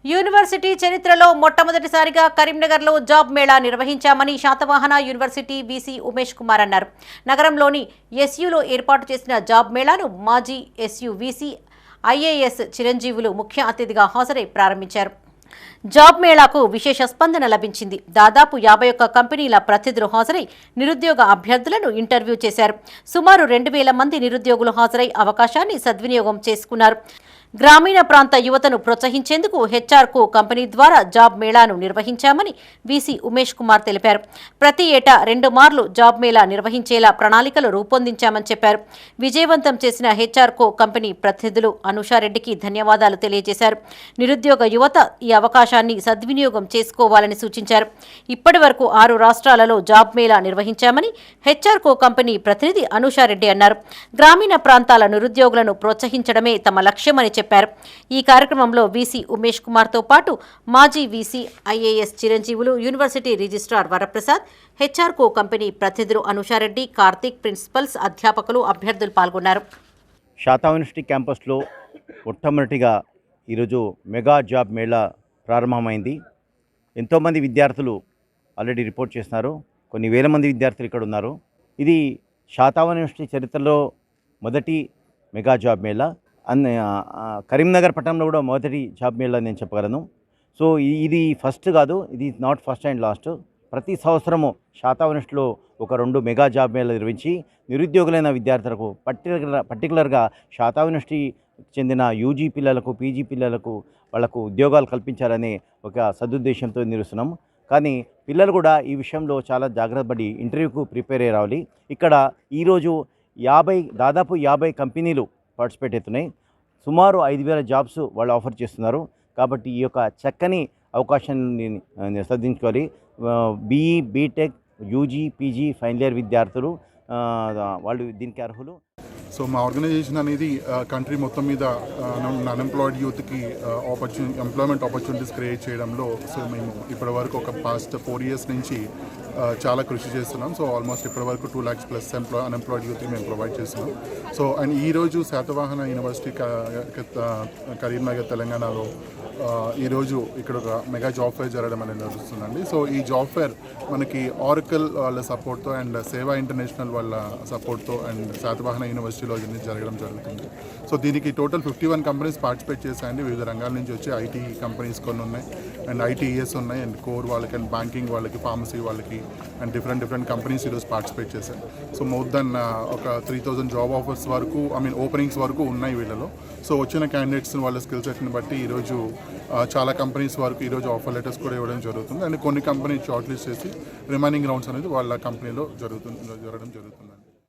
University చరిత్రలో మొట్టమొదటిసారిగా కరీంనగర్లో జాబ్ మేళా నిర్వహించామని శాతవాహన యూనివర్సిటీ వీసీ ఉమేష్ కుమార్ అన్నారు. నగరంలోని ఎస్యూలో ఏర్పాటు చేసిన జాబ్ మేళాను మాజీ ఎస్యూ వీసీ ఐఏఎస్ చిరంజీవులు ముఖ్య అతిథిగా హాజరై ప్రారంభించారు. జాబ్ మేళాకు విశేష స్పందన లభించింది. దాదాపు 51 కంపెనీల ప్రతినిధులు హాజరై నిరుద్యోగ అభ్యర్థులను ఇంటర్వ్యూ చేశారు. సుమారు 2000 మంది నిరుద్యోగులు హాజరై అవకాశాన్ని సద్వినియోగం చేసుకున్నారు. గ్రామీణ ప్రాంత యువతను ప్రోత్సహించేందుకు హెచ్ఆర్కో కంపెనీ ద్వారా జాబ్ మేళాను నిర్వహించామని వీసీ ఉమేష్ కుమార్ తెలిపారు. ప్రతి ఏటా 2 మార్లు జాబ్ మేళా నిర్వహించేలా ప్రణాళికలు రూపొందించామని చెప్పారు. విజయవంతం చేసిన హెచ్ఆర్కో కంపెనీ ప్రతినిధులు అనుషారెడ్డికి ధన్యవాదాలు తెలియజేశారు. నిరుద్యోగ యువత ఈ అవకాశాన్ని సద్వినియోగం చేసుకోవాలని సూచించారు. ఇప్పటి వరకు 6 రాష్ట్రాలలో జాబ్ మేళా నిర్వహించామని హెచ్ఆర్కో కంపెనీ ప్రతినిధి అనుషారెడ్డి అన్నారు. గ్రామీణ ప్రాంతాల నిరుద్యోగులను ప్రోత్సహించడమే తమ లక్ష్యమని చెప్పారు. ఈ కార్యక్రమంలో వీసీ ఉమేష్ కుమార్ తో పాటు మాజీ వీసీ ఐఏఎస్ చిరంజీవులు, యూనివర్సిటీ రిజిస్ట్రార్ వరప్రసాద్, హెచ్ఆర్కో కంపెనీ ప్రతినిధులు అనుషారెడ్డి, కార్తిక్, ప్రిన్సిపల్స్, అధ్యాపకులు, అభ్యర్థులు పాల్గొన్నారు. శాతా యూనివర్సిటీ క్యాంపస్లో మొట్టమొదటిగా ఈరోజు మెగా జాబ్ మేళా ప్రారంభమైంది. ఎంతోమంది విద్యార్థులు ఆల్రెడీ రిపోర్ట్ చేస్తున్నారు. కొన్ని వేల మంది విద్యార్థులు ఇక్కడ ఉన్నారు. ఇది శాతా యూనివర్సిటీ చరిత్రలో మొదటి మెగా జాబ్ మేళా. కరీంనగర్ పట్టణంలో కూడా మొదటి జాబ్ మేళా నేను చెప్పగలను. సో ఇది ఫస్ట్ కాదు, ఇది నాట్ ఫస్ట్ అండ్ లాస్ట్. ప్రతి సంవత్సరము శాతా యూనివర్సిటీలో ఒక 2 మెగా జాబ్ మేళా నిర్వహించి నిరుద్యోగులైన విద్యార్థులకు పర్టికులర్గా శాతా యూనివర్సిటీ చెందిన యూజీ పిల్లలకు, పీజీ పిల్లలకు వాళ్లకు ఉద్యోగాలు కల్పించాలనే ఒక సదుద్దేశంతో నిర్వహిస్తున్నాం. కానీ పిల్లలు కూడా ఈ విషయంలో చాలా జాగ్రత్త పడి ఇంటర్వ్యూకు ప్రిపేర్ అయ్యి రావాలి. ఇక్కడ ఈరోజు దాదాపు 50 కంపెనీలు పార్టిసిపేట్ అవుతున్నాయి. సుమారు 5000 జాబ్స్ వాళ్ళు ఆఫర్ చేస్తున్నారు. కాబట్టి ఈ యొక్క చక్కని అవకాశాన్ని సద్వినియోగించుకోవాలి. BE, BTech, UG, PG final year విద్యార్థులు వాళ్ళు దీనికి అర్హులు. సో మా ఆర్గనైజేషన్ అనేది కంట్రీ మొత్తం మీద అన్ఎంప్లాయిడ్ యూత్కి ఎంప్లాయ్మెంట్ ఆపర్చునిటీస్ క్రియేట్ చేయడంలో సో మేము ఇప్పటివరకు ఒక పాస్ట్ 4 years నుంచి చాలా కృషి చేస్తున్నాం. సో ఆల్మోస్ట్ ఇప్పటివరకు 2 lakhs ప్లస్ అన్ఎంప్లాయిడ్ యూత్కి మేము ప్రొవైడ్ చేస్తున్నాం. సో అండ్ ఈరోజు శాతవాహన యూనివర్సిటీ కరీంనగర్ తెలంగాణలో ఈరోజు ఇక్కడ ఒక మెగా జాబ్ ఫేర్ జరగడం అనేది జరుగుతుందండి. సో ఈ జాబ్ ఫేర్ మనకి ఆరకల్ వాళ్ళ సపోర్ట్తో అండ్ సేవా ఇంటర్నేషనల్ వాళ్ళ సపోర్ట్తో అండ్ శాతవాహన యూనివర్సిటీలో జరగడం జరుగుతుంది. సో దీనికి టోటల్ 51 కంపెనీస్ పార్టిసిపేట్ చేశాయండి. వివిధ రంగాల నుంచి వచ్చి ఐటీ కంపెనీస్ కొన్ని ఉన్నాయి అండ్ ఐటీఈఎస్ ఉన్నాయి అండ్ కోర్ వాళ్ళకి అండ్ బ్యాంకింగ్ వాళ్ళకి, ఫార్మసీ వాళ్ళకి అండ్ డిఫరెంట్ కంపెనీస్ ఈరోజు పార్టిసిపేట్ చేశారు. సో మోర్ దెన్ ఒక 3000 జాబ్ ఆఫర్స్ వరకు ఓపెనింగ్స్ వరకు ఉన్నాయి వీళ్ళలో. సో వచ్చిన క్యాండిడేట్స్ వాళ్ళ స్కిల్ సెట్ని బట్టి ఈరోజు చాలా కంపెనీస్ వరకు ఈరోజు ఆఫర్ లెటర్స్ కూడా ఇవ్వడం జరుగుతుంది. అండ్ కొన్ని కంపెనీస్ షార్ట్ లిస్ట్ చేసి రిమైనింగ్ రౌండ్స్ అనేది వాళ్ళ కంపెనీలో జరగడం జరుగుతుంది.